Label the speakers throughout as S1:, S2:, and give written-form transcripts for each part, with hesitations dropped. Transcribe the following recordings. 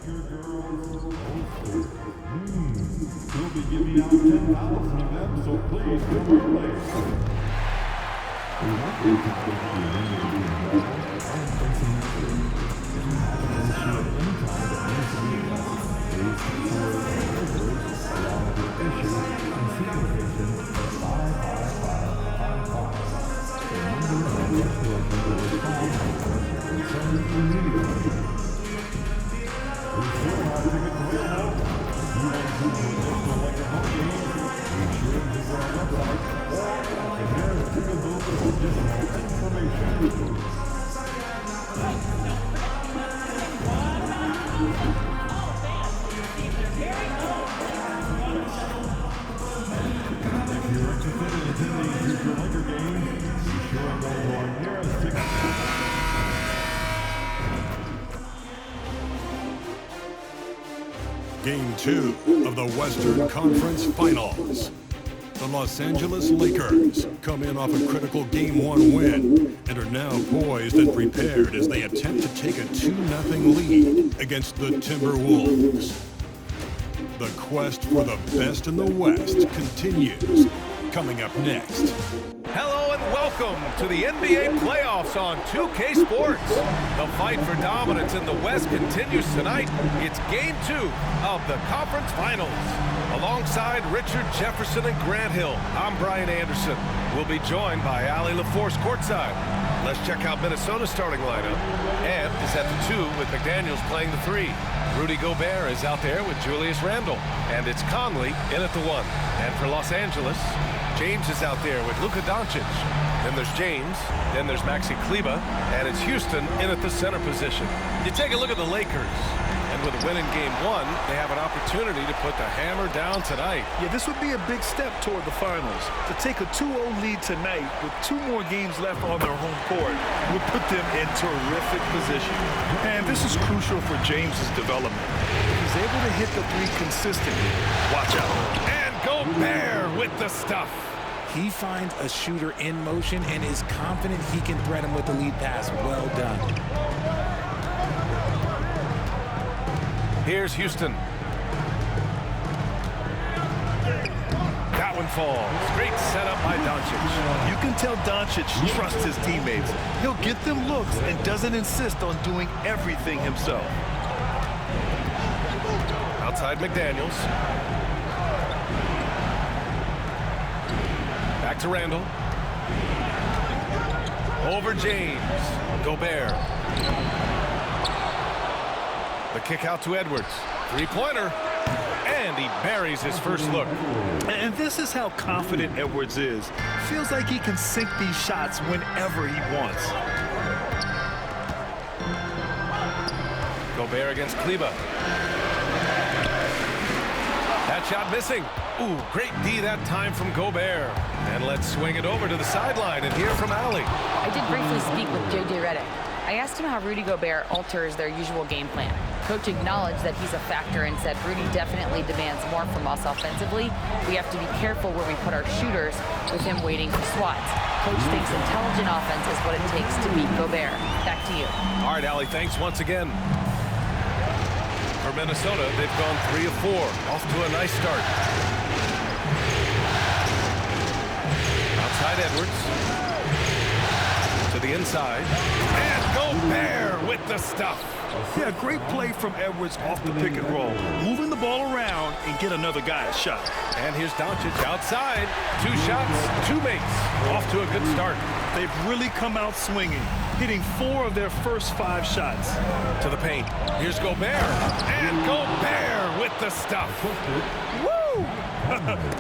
S1: We'll be giving out 10,000 of them, so please come and play.
S2: Game 2 of the Western Conference Finals. The Los Angeles Lakers come in off a critical Game 1 win and are now poised and prepared as they attempt to take a 2-0 lead against the Timberwolves. The quest for the best in the West continues. Coming up next.
S3: Hello and welcome to the NBA playoffs on 2K Sports. The fight for dominance in the West continues tonight. It's Game 2 of the Conference Finals. Alongside Richard Jefferson and Grant Hill, I'm Brian Anderson. We'll be joined by Allie LaForce courtside. Let's check out Minnesota's starting lineup. Ant is at the 2 with McDaniels playing the 3. Rudy Gobert is out there with Julius Randle. And it's Conley in at the 1. And for Los Angeles, James is out there with Luka Doncic. Then there's James, then there's Maxi Kleber, and it's Houston in at the center position. You take a look at the Lakers, and with a win in Game 1, they have an opportunity to put the hammer down tonight.
S4: Yeah, this would be a big step toward the finals. To take a 2-0 lead tonight with 2 more games left on their home court would put them in terrific position. And this is crucial for James's development. If he's able to hit the 3 consistently, watch out.
S3: And Gobert with the stuff.
S5: He finds a shooter in motion and is confident he can thread him with the lead pass. Well done.
S3: Here's Houston. That one falls. Great setup by Doncic.
S4: You can tell Doncic trusts his teammates. He'll get them looks and doesn't insist on doing everything himself.
S3: Outside McDaniels. Back to Randle. Over James. Gobert. The kick out to Edwards. 3-pointer. And he buries his first look.
S4: And this is how confident Edwards is. Feels like he can sink these shots whenever he wants.
S3: Gobert against Kleber. That shot missing. Ooh, great D that time from Gobert. And let's swing it over to the sideline and hear from Allie.
S6: I did briefly speak with J.J. Redick. I asked him how Rudy Gobert alters their usual game plan. Coach acknowledged that he's a factor and said Rudy definitely demands more from us offensively. We have to be careful where we put our shooters with him waiting for swats. Coach thinks intelligent offense is what it takes to beat Gobert. Back to you.
S3: All right, Allie, thanks once again. For Minnesota, they've gone 3 of 4. Off to a nice start. Outside Edwards. To the inside. And Gobert with the stuff.
S4: Yeah, great play from Edwards off the pick and roll. Moving the ball around and get another guy a shot.
S3: And here's Doncic outside. 2 shots, 2 makes. Off to a good start.
S4: They've really come out swinging, hitting 4 of their first 5 shots.
S3: To the paint. Here's Gobert. And Gobert with the stuff.
S4: Woo!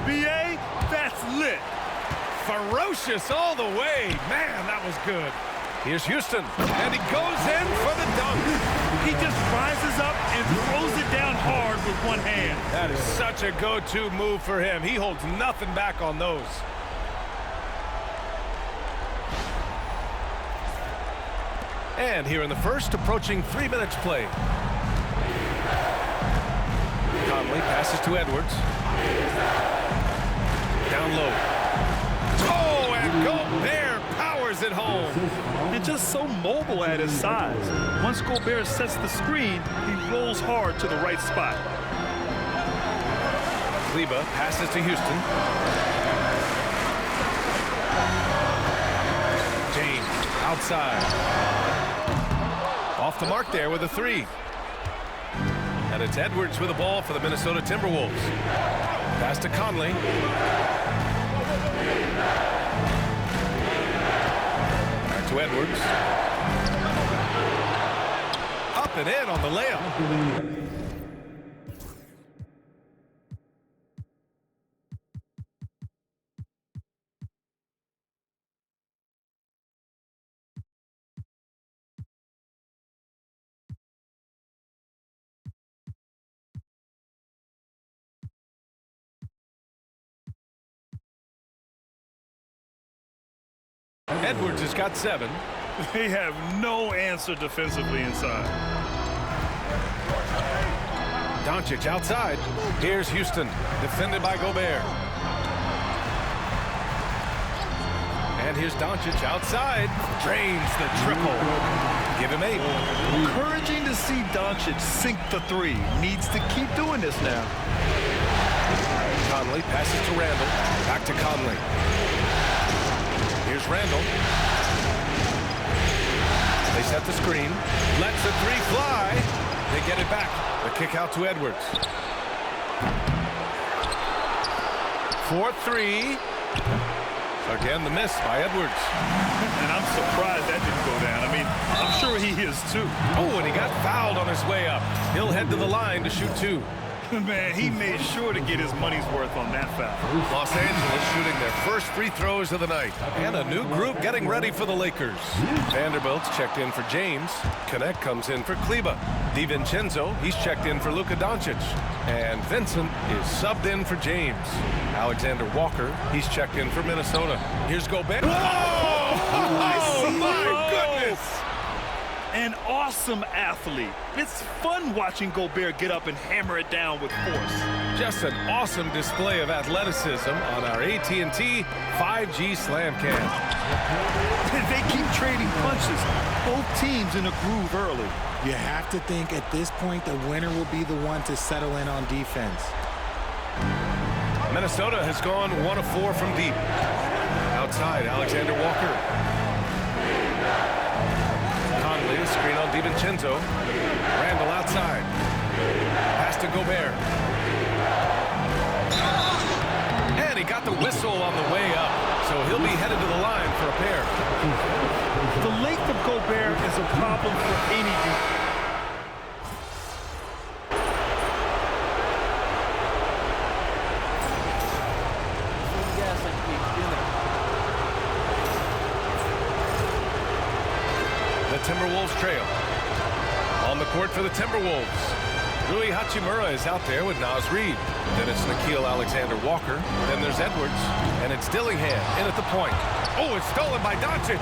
S4: B.A., that's lit.
S3: Ferocious all the way. Man, that was good. Here's Houston, and he goes in for the dunk.
S4: He just rises up and throws it down hard with one hand.
S3: That is such a go-to move for him. He holds nothing back on those. And here in the first, approaching 3 minutes played. Conley passes to Edwards. Down low. Oh, and Gobert powers it home.
S4: And just so mobile at his size. Once Gobert sets the screen, he rolls hard to the right spot.
S3: Kleber passes to Houston. James outside. Off the mark there with a three. And it's Edwards with the ball for the Minnesota Timberwolves. Pass to Conley. Back to Edwards. Up and in on the layup. Edwards has got 7.
S4: They have no answer defensively inside.
S3: Doncic outside. Here's Houston, defended by Gobert. And here's Doncic outside. Drains the triple. Give him 8.
S4: Encouraging to see Doncic sink the 3. Needs to keep doing this now.
S3: Conley passes to Randall. Back to Conley. Here's Randall. They set the screen. Lets the 3 fly. They get it back. The kick out to Edwards. 4-3. Again, the miss by Edwards.
S4: And I'm surprised that didn't go down. I mean, I'm sure he is too.
S3: Oh, and he got fouled on his way up. He'll head to the line to shoot 2.
S4: Man, he made sure to get his money's worth on that foul.
S3: Los Angeles shooting their first free throws of the night. And a new group getting ready for the Lakers. Vanderbilt's checked in for James. Connect comes in for Kleber. DiVincenzo, he's checked in for Luka Doncic. And Vincent is subbed in for James. Alexander Walker, he's checked in for Minnesota. Here's Gobert. Oh, my goodness!
S4: An awesome athlete. It's fun watching Gobert get up and hammer it down with force.
S3: Just an awesome display of athleticism on our AT&T 5G Slam Cam.
S4: They keep trading punches. Both teams in a groove early.
S5: You have to think at this point the winner will be the one to settle in on defense.
S3: Minnesota has gone 1 of 4 from deep. Outside, Alexander Walker. Conley, screen on DiVincenzo. Randall outside. Pass to Gobert. And he got the whistle on the way up, so he'll be headed to the line for a pair.
S4: The length of Gobert is a problem for any defense.
S3: Timberwolves trail. On the court for the Timberwolves. Rui Hachimura is out there with Naz Reid. Then it's Nickeil Alexander-Walker. Then there's Edwards. And it's Dillingham in at the point. Oh, it's stolen by Doncic.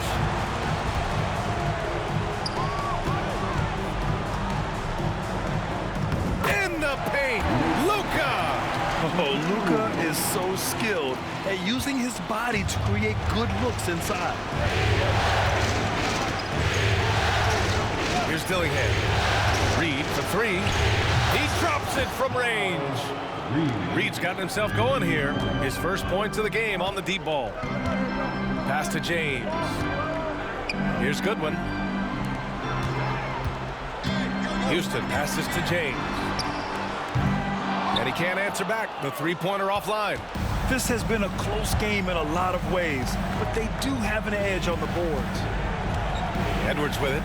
S3: In the paint, Luka.
S4: Oh, Luka is so skilled at using his body to create good looks inside.
S3: Here's Dillingham. Reid for 3. He drops it from range. Reid's gotten himself going here. His first points of the game on the deep ball. Pass to James. Here's Goodwin. Houston passes to James. And he can't answer back. The 3-pointer offline.
S4: This has been a close game in a lot of ways, but they do have an edge on the boards.
S3: Edwards with it.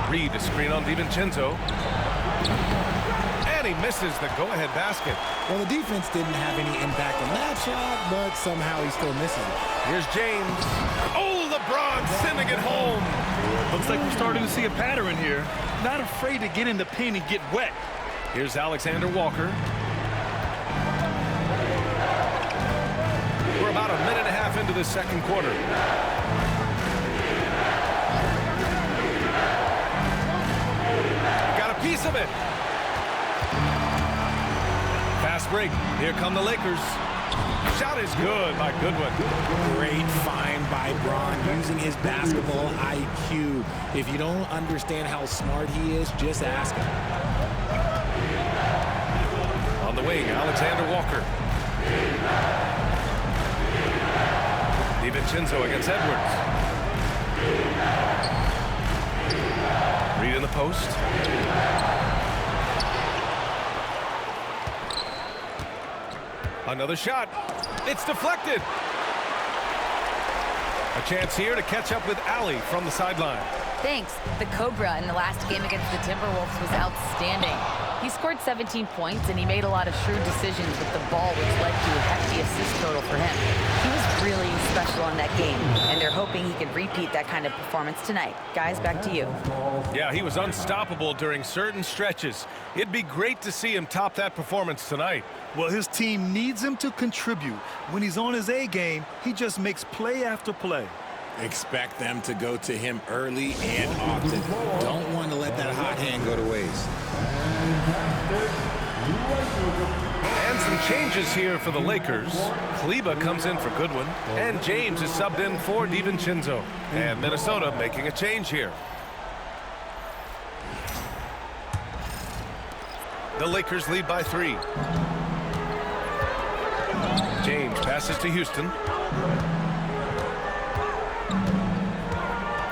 S3: Reid, a screen on DiVincenzo. And he misses the go-ahead basket.
S5: Well, the defense didn't have any impact on that shot, but somehow he still misses it.
S3: Here's James. Oh, LeBron sending it home.
S4: Looks like we're starting to see a pattern here. Not afraid to get in the paint and get wet.
S3: Here's Alexander Walker. We're about a minute and a half into the second quarter. Piece of it. Fast break. Here come the Lakers. shot is good by Goodwin.
S5: Great find by Braun using his basketball IQ. If you don't understand how smart he is, just ask him.
S3: On the wing, Alexander Walker. DiVincenzo against Edwards. Reed in the post. Another shot. It's deflected. A chance here to catch up with Allie from the sideline.
S6: Thanks. The Cobra in the last game against the Timberwolves was outstanding. He scored 17 points, and he made a lot of shrewd decisions with the ball, which led to a hefty assist total for him. He was really special in that game, and they're hoping he can repeat that kind of performance tonight. Guys, back to you.
S3: Yeah, he was unstoppable during certain stretches. It'd be great to see him top that performance tonight.
S4: Well, his team needs him to contribute. When he's on his A game, he just makes play after play.
S5: Expect them to go to him early and often. Don't want to let that hot hand go to waste.
S3: And some changes here for the Lakers. Kleba comes in for Goodwin, and James is subbed in for DiVincenzo. And Minnesota making a change here. The Lakers lead by 3. James passes to Houston.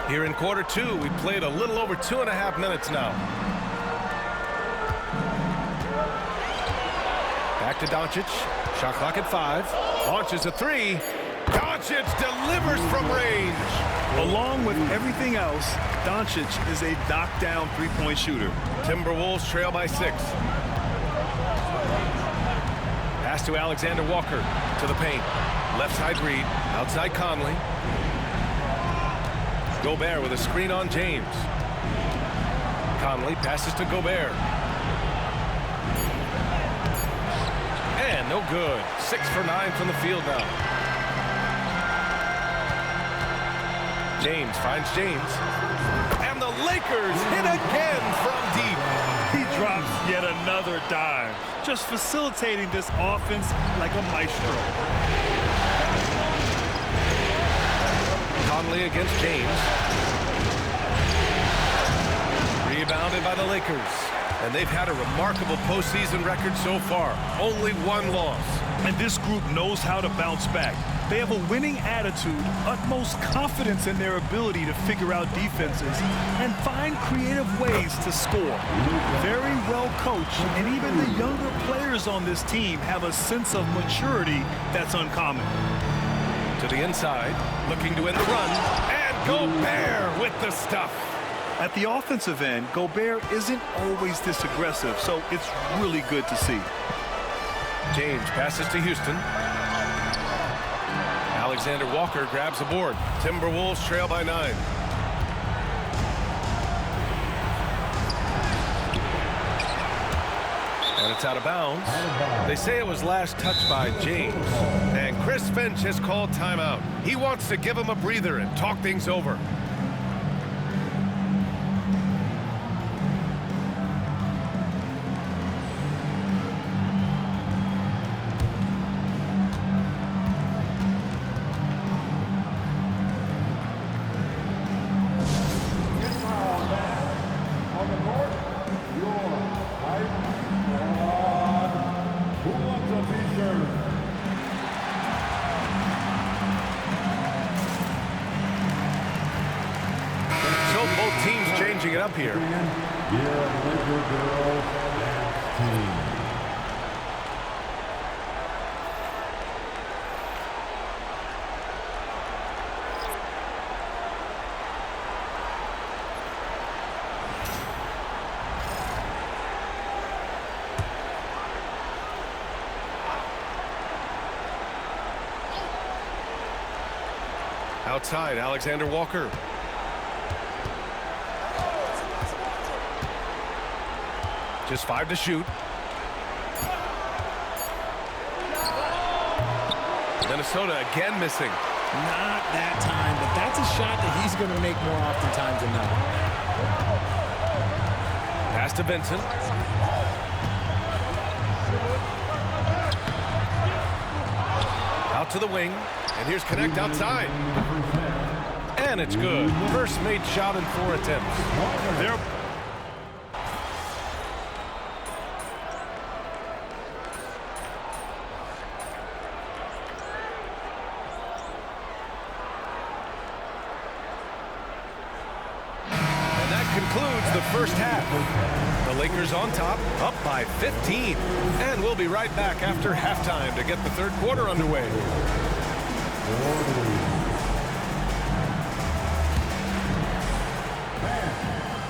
S3: Here in quarter 2, we played a little over 2.5 minutes now. Back to Doncic. Shot clock at 5. Launches a 3. Doncic delivers from range.
S4: Along with everything else, Doncic is a knockdown three-point shooter.
S3: Timberwolves trail by 6. Pass to Alexander Walker. To the paint. Left side Reed. Outside Conley. Gobert with a screen on James. Conley passes to Gobert. And no good. 6 for 9 from the field now. James finds James. And the Lakers hit again from deep.
S4: He drops yet another dive, just facilitating this offense like a maestro.
S3: Conley against James. Rebounded by the Lakers. And they've had a remarkable postseason record so far. Only 1 loss.
S4: And this group knows how to bounce back. They have a winning attitude, utmost confidence in their ability to figure out defenses, and find creative ways to score. Very well coached, and even the younger players on this team have a sense of maturity that's uncommon.
S3: To the inside, looking to win the run, and Gobert with the stuff.
S4: At the offensive end, Gobert isn't always this aggressive, so it's really good to see.
S3: James passes to Houston. Alexander Walker grabs a board. Timberwolves trail by 9. And it's out of bounds. They say it was last touched by James. And Chris Finch has called timeout. He wants to give him a breather and talk things over. Changing it up here. Outside, Alexander Walker. Just 5 to shoot. Minnesota again missing.
S5: Not that time, but that's a shot that he's going to make more oftentimes than not.
S3: Pass to Vincent. to the wing, and here's Connect outside. And it's good. First made shot in 4 attempts.
S4: They're
S3: concludes the first half. The Lakers on top, up by 15. And we'll be right back after halftime to get the third quarter underway.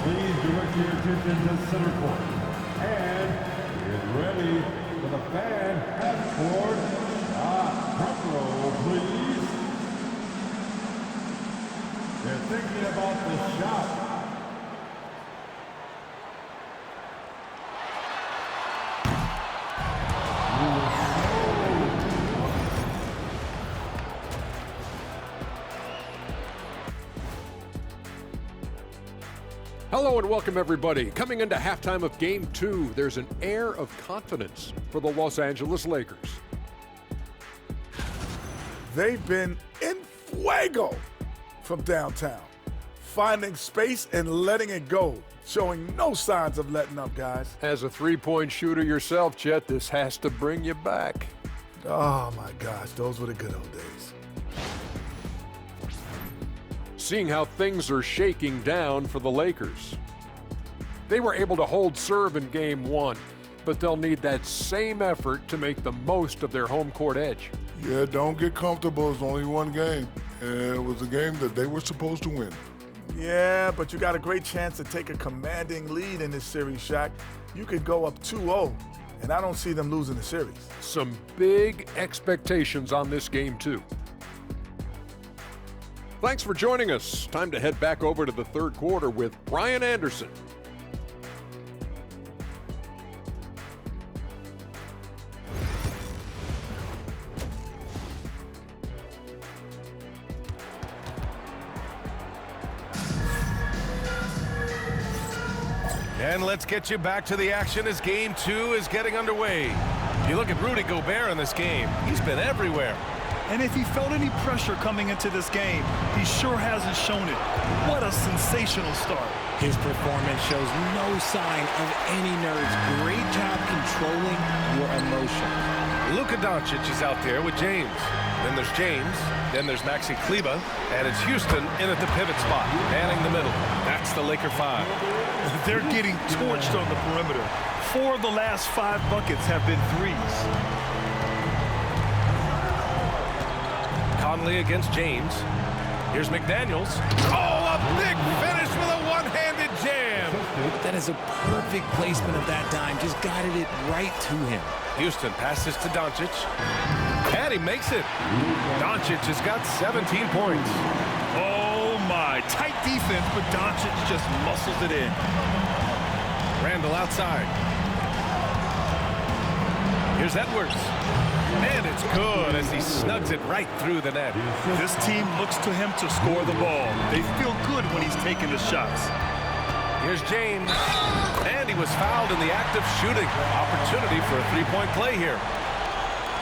S1: Please direct your attention to center court. And get ready for the fan half court. Front row, please. They're thinking about the shot.
S7: Hello and welcome everybody. Coming into halftime of Game 2, there's an air of confidence for the Los Angeles Lakers.
S8: They've been in fuego from downtown, finding space and letting it go, showing no signs of letting up, guys.
S7: As a three-point shooter yourself, Chet, this has to bring you back.
S8: Oh my gosh, those were the good old days.
S7: Seeing how things are shaking down for the Lakers. They were able to hold serve in Game 1, but they'll need that same effort to make the most of their home court edge.
S9: Yeah, don't get comfortable. It's only one game. And it was a game that they were supposed to win.
S8: Yeah, but you got a great chance to take a commanding lead in this series, Shaq. You could go up 2-0, and I don't see them losing the series.
S7: Some big expectations on this game, too. Thanks for joining us. Time to head back over to the third quarter with Brian Anderson.
S3: And let's get you back to the action as Game 2 is getting underway. You look at Rudy Gobert in this game. He's been everywhere.
S4: And if he felt any pressure coming into this game, he sure hasn't shown it. What a sensational start.
S5: His performance shows no sign of any nerves. Great job controlling your emotions.
S3: Luka Doncic is out there with James. Then there's James. Then there's Maxi Kleba. And it's Houston in at the pivot spot, manning the middle. That's the Laker 5.
S4: They're getting torched on the perimeter. 4 of the last 5 buckets have been threes.
S3: Conley against James. Here's McDaniels. Oh, a big finish with a one-handed jam.
S5: That is a perfect placement of that dime. Just guided it right to him.
S3: Houston passes to Doncic. And he makes it. Doncic has got 17 points.
S4: Oh, my. Tight defense, but Doncic just muscles it in.
S3: Randall outside. Here's Edwards. And it's good as he snugs it right through the net.
S4: This team looks to him to score the ball. They feel good when he's taking the shots.
S3: Here's James. And he was fouled in the act of shooting. Opportunity for a three-point play here.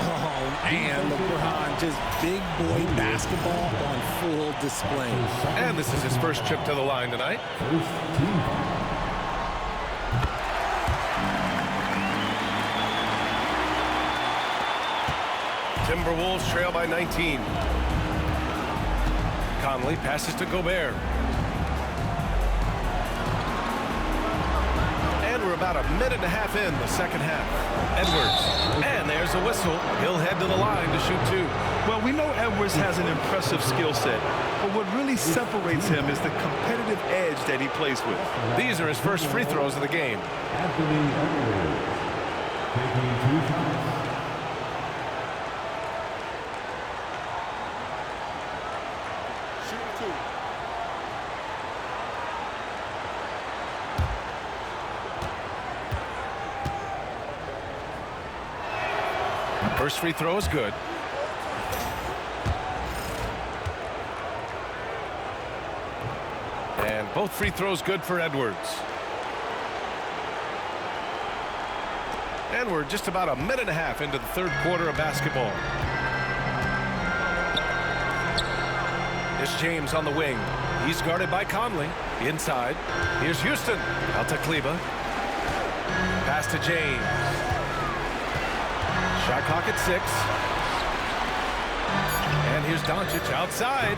S5: Oh, and LeBron, just big boy basketball on full display.
S3: And this is his first trip to the line tonight. Timberwolves trail by 19. Conley passes to Gobert. And we're about a minute and a half in the second half. Edwards. And there's a whistle. He'll head to the line to shoot 2.
S4: Well, we know Edwards has an impressive skill set, but what really separates him is the competitive edge that he plays with.
S3: These are his first free throws of the game.
S1: Anthony Edwards taking 2 shots.
S3: First free throw is good. And both free throws good for Edwards. And we're just about a minute and a half into the third quarter of basketball. There's James on the wing. He's guarded by Conley. Inside. Here's Houston. Out to Kleba. Pass to James. Shot clock at 6. And here's Doncic outside.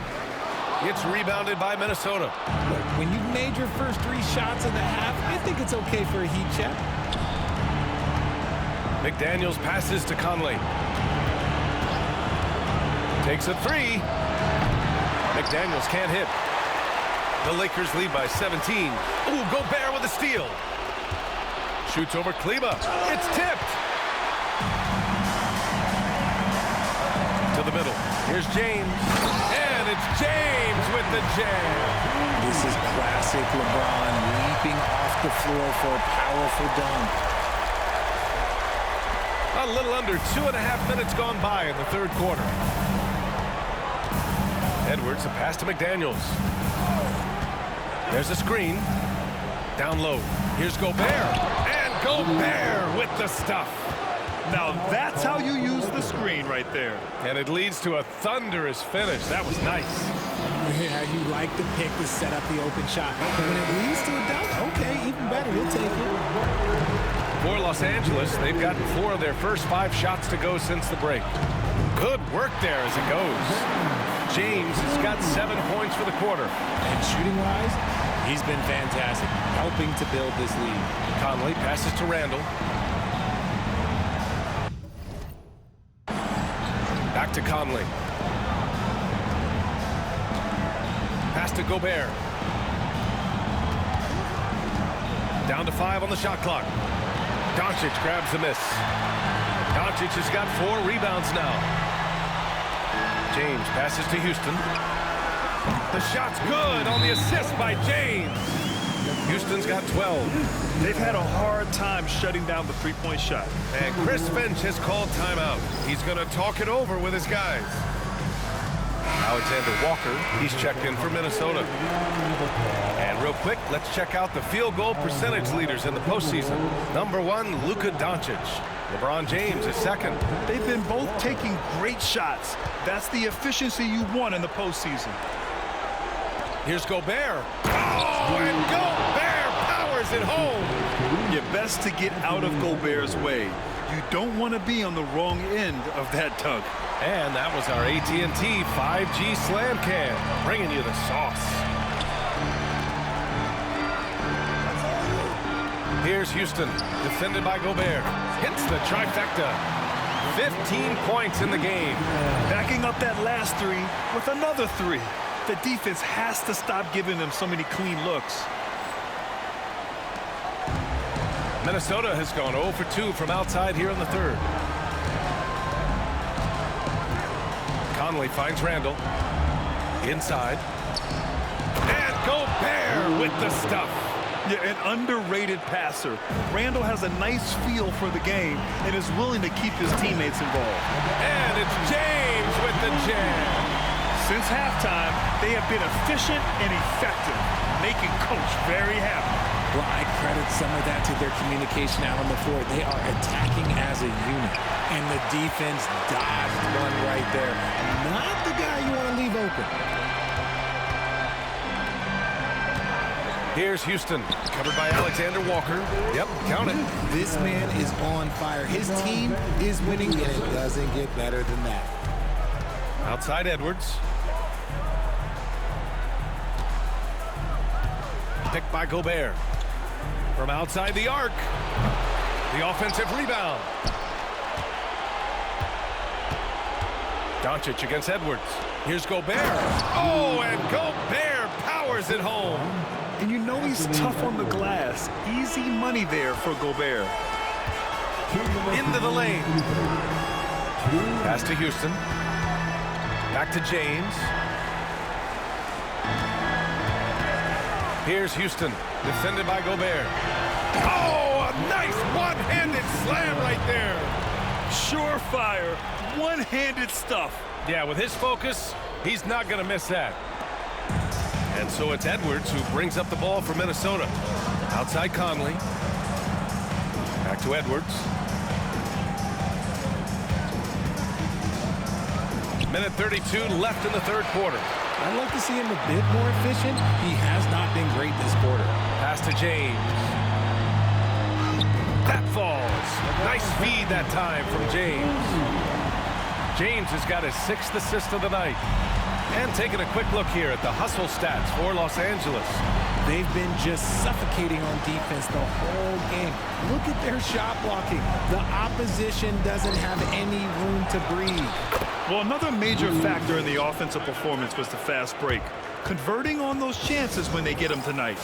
S3: It's rebounded by Minnesota.
S5: Look, when you've made your first 3 shots in the half, I think it's okay for a heat check.
S3: McDaniels passes to Conley. Takes a 3. McDaniels can't hit. The Lakers lead by 17. Ooh, Gobert with a steal. Shoots over Kleba. It's tipped. To the middle. Here's James. And it's James with the jam.
S5: This is classic LeBron leaping off the floor for a powerful dunk.
S3: A little under 2.5 minutes gone by in the third quarter. Edwards, a pass to McDaniels. There's a screen. Down low. Here's Gobert. And Gobert with the stuff.
S4: Now that's how you use the screen right there.
S3: And it leads to a thunderous finish. That was nice.
S5: Yeah, you like the pick to set up the open shot. When it leads to a dunk, okay, even better. We'll take it.
S3: For Los Angeles, they've gotten 4 of their first 5 shots to go since the break. Good work there as it goes. James has got 7 points for the quarter.
S5: And shooting-wise, he's been fantastic, helping to build this lead.
S3: Conley passes to Randall. Back to Conley. Pass to Gobert. Down to 5 on the shot clock. Doncic grabs the miss. Doncic has got 4 rebounds now. James passes to Houston. The shot's good on the assist by James. Houston's got 12.
S4: They've had a hard time shutting down the three-point shot.
S3: And Chris Finch has called timeout. He's going to talk it over with his guys. Alexander Walker, he's checked in for Minnesota. And real quick, let's check out the field goal percentage leaders in the postseason. Number 1, Luka Doncic. LeBron James is second.
S4: They've been both taking great shots. That's the efficiency you want in the postseason.
S3: Here's Gobert. Oh, and Gobert powers it home.
S4: You're best to get out of Gobert's way. You don't want to be on the wrong end of that dunk.
S3: And that was our AT&T 5G Slam Cam, bringing you the sauce. Here's Houston, defended by Gobert. Hits the trifecta. 15 points in the game.
S4: Backing up that last 3 with another 3. The defense has to stop giving them so many clean looks.
S3: Minnesota has gone 0 for 2 from outside here in the third. Conley finds Randall. Inside. And Gobert with the stuff.
S4: Yeah, an underrated passer. Randall has a nice feel for the game and is willing to keep his teammates involved.
S3: And it's James with the jam.
S4: Since halftime, they have been efficient and effective, making Coach very happy.
S5: Well, I credit some of that to their communication out on the floor. They are attacking as a unit, and the defense dodged one right there. Not the guy you want to leave open.
S3: Here's Houston, covered by Alexander Walker. Yep, count it.
S5: This man is on fire. His team is winning, and it doesn't get better than that.
S3: Outside Edwards. Picked by Gobert. From outside the arc. The offensive rebound. Doncic against Edwards. Here's Gobert. Oh, and Gobert powers it home.
S4: And you know he's tough on the glass. Easy money there for Gobert.
S3: Into the lane. Pass to Houston. Back to James. Here's Houston, defended by Gobert. Oh, a nice one-handed slam right there.
S4: Surefire, one-handed stuff.
S3: Yeah, with his focus, he's not going to miss that. And so it's Edwards who brings up the ball for Minnesota. Outside Conley. Back to Edwards. Minute 32 left in the third quarter.
S5: I'd like to see him a bit more efficient. He has not been great this quarter.
S3: Pass to James. That falls. Nice feed that time from James. James has got his 6th assist of the night. And taking a quick look here at the hustle stats for Los Angeles.
S5: They've been just suffocating on defense the whole game. Look at their shot blocking. The opposition doesn't have any room to breathe.
S4: Well, another major factor in the offensive performance was the fast break. Converting on those chances when they get them tonight.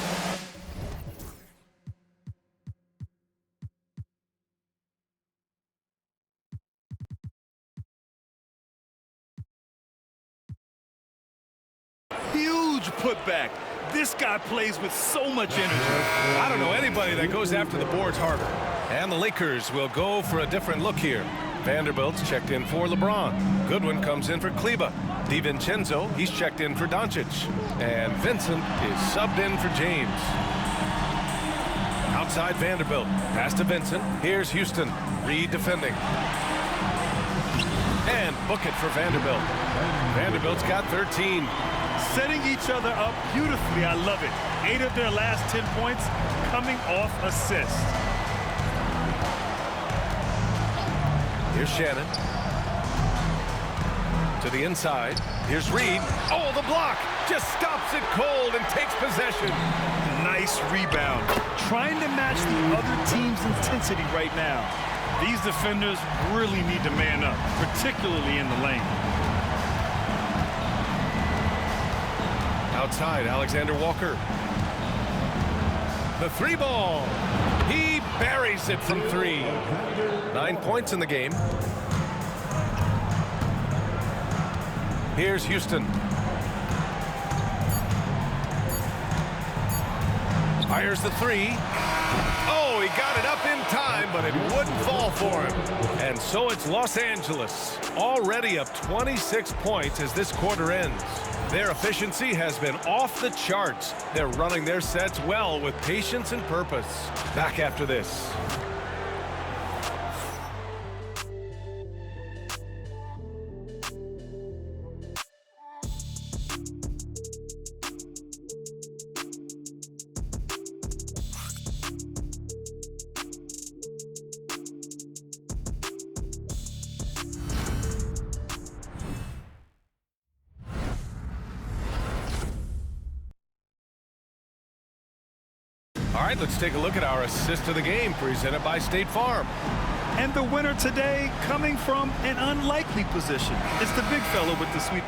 S4: Huge putback. This guy plays with so much energy.
S3: I don't know anybody that goes after the boards harder. And the Lakers will go for a different look here. Vanderbilt's checked in for LeBron. Goodwin comes in for Kleba. DiVincenzo, he's checked in for Doncic. And Vincent is subbed in for James. Outside Vanderbilt. Pass to Vincent. Here's Houston. Reed defending. And book it for Vanderbilt. Vanderbilt's got 13.
S4: Setting each other up beautifully. I love it. 8 of their last 10 points coming off assists.
S3: Here's Shannon. To the inside. Here's Reed. Oh, the block. Just stops it cold and takes possession.
S4: Nice rebound. Trying to match the other team's intensity right now. These defenders really need to man up, particularly in the lane.
S3: Outside, Alexander Walker. The 3 ball. He buries it from 3. 9 points in the game. Here's Houston. Fires the 3. Oh, he got it up in time, but it wouldn't fall for him. And so it's Los Angeles, already up 26 points as this quarter ends. Their efficiency has been off the charts. They're running their sets well with patience and purpose. Back after this. All right, let's take a look at our assist of the game presented by State Farm.
S4: And the winner today coming from an unlikely position. It's the big fella with the sweet.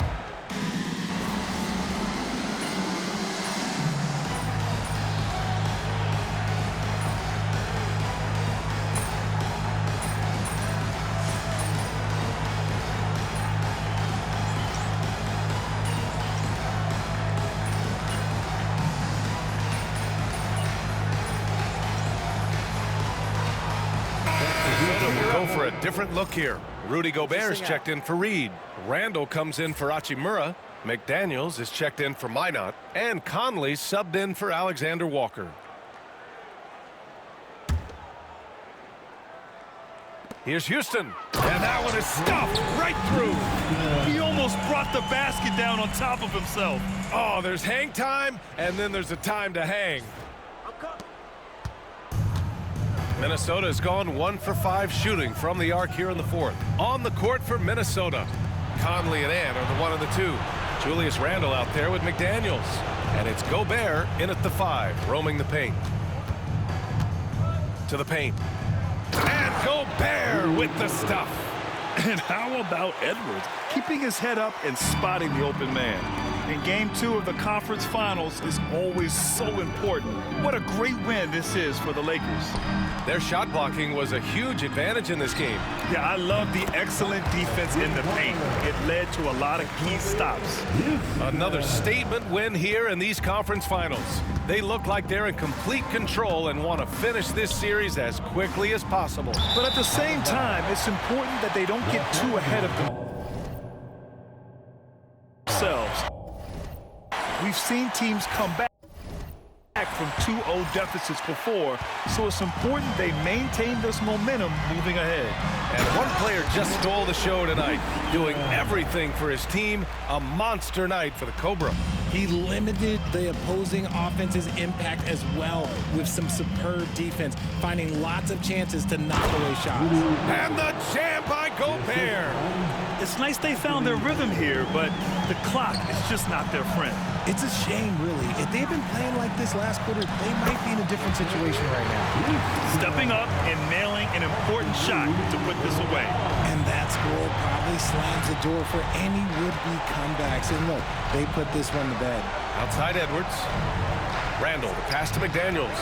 S3: We'll go for a different look here. Rudy Gobert is checked in for Reed. Randall comes in for Hachimura. McDaniels is checked in for Minot. And Conley subbed in for Alexander Walker. Here's Houston. And that one is stuffed right through.
S4: He almost brought the basket down on top of himself.
S3: Oh, there's hang time, and then there's a time to hang. Minnesota has gone 1 for 5 shooting from the arc here in the 4th. On the court for Minnesota. Conley and Ann are the 1 and the 2. Julius Randle out there with McDaniels. And it's Gobert in at the 5, roaming the paint. To the paint. And Gobert with the stuff.
S4: And how about Edwards keeping his head up and spotting the open man? In Game 2 of the conference finals is always so important. What a great win this is for the Lakers.
S3: Their shot blocking was a huge advantage in this game.
S4: Yeah, I love the excellent defense in the paint. It led to a lot of key stops.
S3: Another statement win here in these conference finals. They look like they're in complete control and want to finish this series as quickly as possible.
S4: But at the same time, it's important that they don't get too ahead of themselves. We've seen teams come back from 2-0 deficits before, so it's important they maintain this momentum moving ahead.
S3: And one player just stole the show tonight, doing everything for his team. A monster night for the Cobra.
S5: He limited the opposing offense's impact as well with some superb defense, finding lots of chances to knock away shots.
S3: And the jam by Gobert.
S4: It's nice they found their rhythm here, but the clock is just not their friend.
S5: It's a shame, really. If they'd been playing like this last quarter, they might be in a different situation right now.
S4: Stepping up and nailing an important shot to put this away.
S5: And that score probably slams the door for any would-be comebacks. And look, they put this one to bed.
S3: Outside Edwards. Randall, the pass to McDaniels.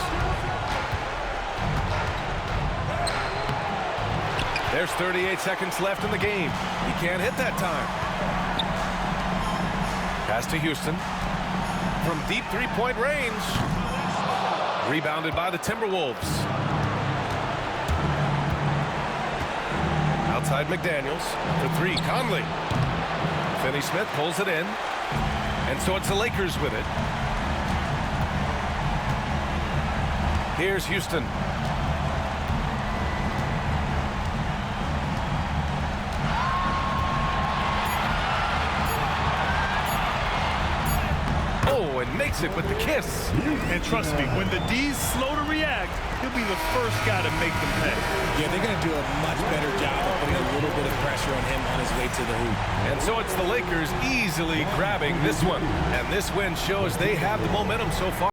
S3: There's 38 seconds left in the game. He can't hit that time. Pass to Houston. From deep three-point range. Rebounded by the Timberwolves. Outside McDaniels. For three, Conley. Finney-Smith pulls it in. And so it's the Lakers with it. Here's Houston. Oh, and makes it with the kiss.
S4: And trust me, when the D's slow to react, he'll be the first guy to make them pay.
S5: Yeah, they're going to do a much better job of putting a little bit of pressure on him on his way to the hoop.
S3: And so it's the Lakers easily grabbing this one. And this win shows they have the momentum so far.